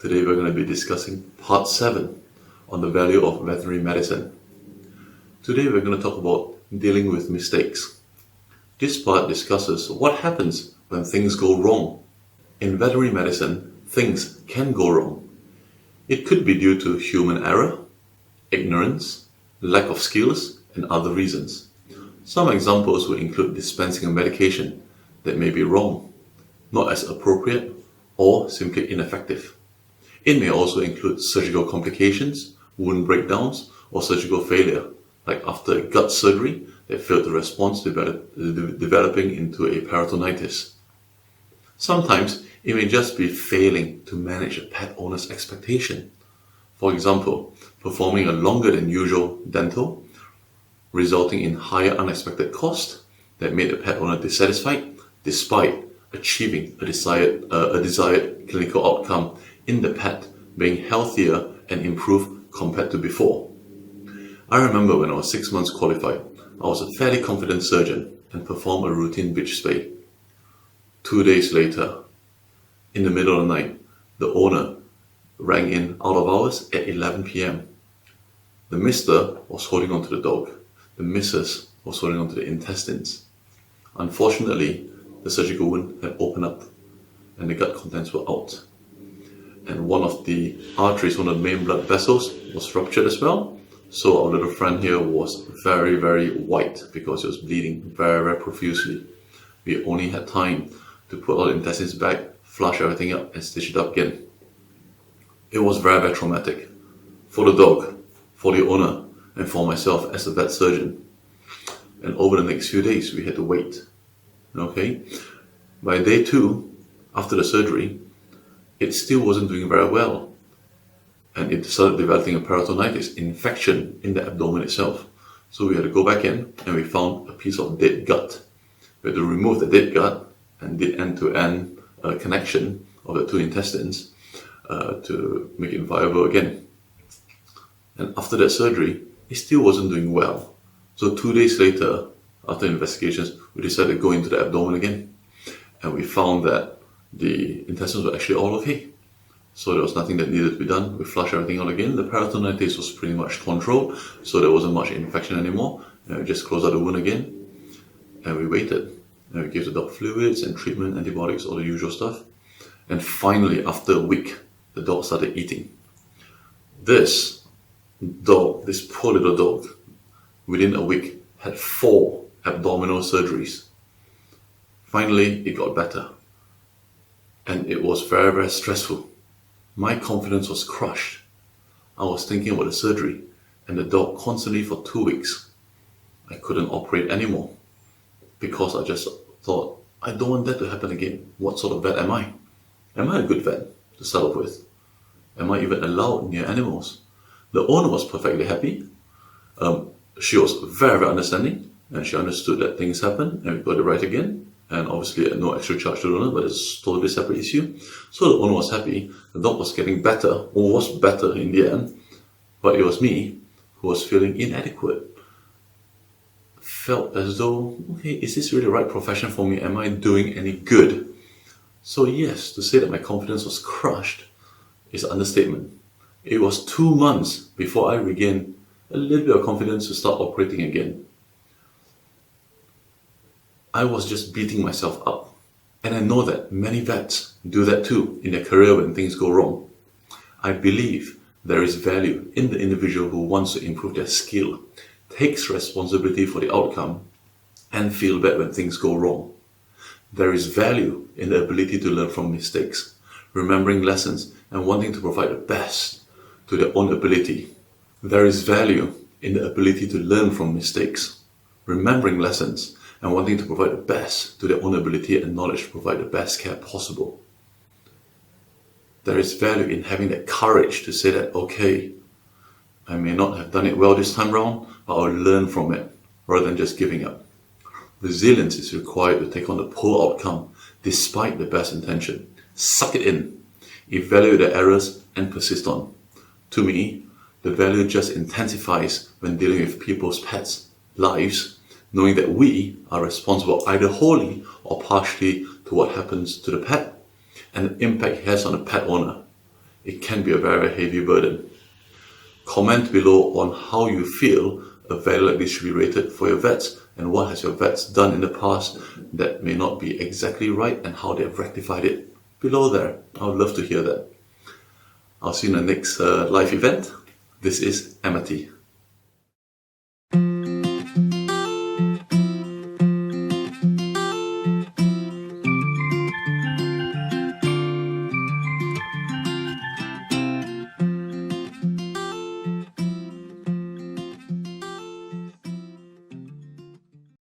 Today we're going to be discussing part 7 on the value of veterinary medicine. Today we're going to talk about dealing with mistakes. This part discusses what happens when things go wrong. In veterinary medicine, things can go wrong. It could be due to human error, ignorance, lack of skills, and other reasons. Some examples would include dispensing a medication that may be wrong, not as appropriate, or simply ineffective. It may also include surgical complications, wound breakdowns, or surgical failure, like after a gut surgery that failed to respond to developing into a peritonitis. Sometimes it may just be failing to manage a pet owner's expectation. For example, performing a longer than usual dental, resulting in higher unexpected cost that made the pet owner dissatisfied despite achieving a desired clinical outcome in the pet being healthier and improved compared to before. I remember when I was 6 months qualified, I was a fairly confident surgeon and performed a routine bitch spay. 2 days later, in the middle of the night, the owner rang in out of hours at 11 p.m. The mister was holding onto the dog. The missus was holding onto the intestines. Unfortunately, the surgical wound had opened up and the gut contents were out. And one of the arteries, one of the main blood vessels, was ruptured as well. So our little friend here was very, very white because he was bleeding very, very profusely. We only had time to put all the intestines back, flush everything up, and stitch it up again. It was very, very traumatic for the dog, for the owner, and for myself as a vet surgeon. And over the next few days, we had to wait. Okay? By day 2, after the surgery, it still wasn't doing very well. And it started developing a peritonitis, infection in the abdomen itself. So we had to go back in and we found a piece of dead gut. We had to remove the dead gut and did end-to-end connection of the 2 intestines to make it viable again. And after that surgery, it still wasn't doing well. So 2 days later, after investigations, we decided to go into the abdomen again. And we found that the intestines were actually all okay. So there was nothing that needed to be done. We flushed everything out again. The peritonitis was pretty much controlled, so there wasn't much infection anymore. And we just closed out the wound again, and we waited. And we gave the dog fluids and treatment, antibiotics, all the usual stuff. And finally, after a week, the dog started eating. This dog, this poor little dog, within a week, had 4 abdominal surgeries. Finally, it got better. And it was very, very stressful. My confidence was crushed. I was thinking about the surgery and the dog constantly for 2 weeks. I couldn't operate anymore because I just thought, I don't want that to happen again. What sort of vet am I? Am I a good vet to start off with? Am I even allowed near animals? The owner was perfectly happy. She was very, very understanding, and she understood that things happen and we got it right again. And obviously at no extra charge to the owner, but it's a totally separate issue. So the owner was happy, the dog was getting better, or was better in the end, but it was me who was feeling inadequate. Felt as though, okay, is this really the right profession for me? Am I doing any good? So yes, to say that my confidence was crushed is an understatement. It was 2 months before I regained a little bit of confidence to start operating again. I was just beating myself up. And I know that many vets do that too in their career when things go wrong. I believe there is value in the individual who wants to improve their skill, takes responsibility for the outcome, and feel bad when things go wrong. There is value in the ability to learn from mistakes, remembering lessons, and wanting to provide the best to their own ability. There is value in the ability to learn from mistakes, remembering lessons, and wanting to provide the best to their own ability and knowledge to provide the best care possible. There is value in having the courage to say that, okay, I may not have done it well this time round, but I'll learn from it rather than just giving up. Resilience is required to take on the poor outcome despite the best intention. Suck it in, evaluate the errors, and persist on. To me, the value just intensifies when dealing with people's pets' lives, knowing that we are responsible either wholly or partially to what happens to the pet and the impact it has on the pet owner. it can be a very heavy burden. Comment below on how you feel a value like this should be rated for your vets, and what has your vets done in the past that may not be exactly right and how they've rectified it below there. I would love to hear that. I'll see you in the next live event. This is Amity.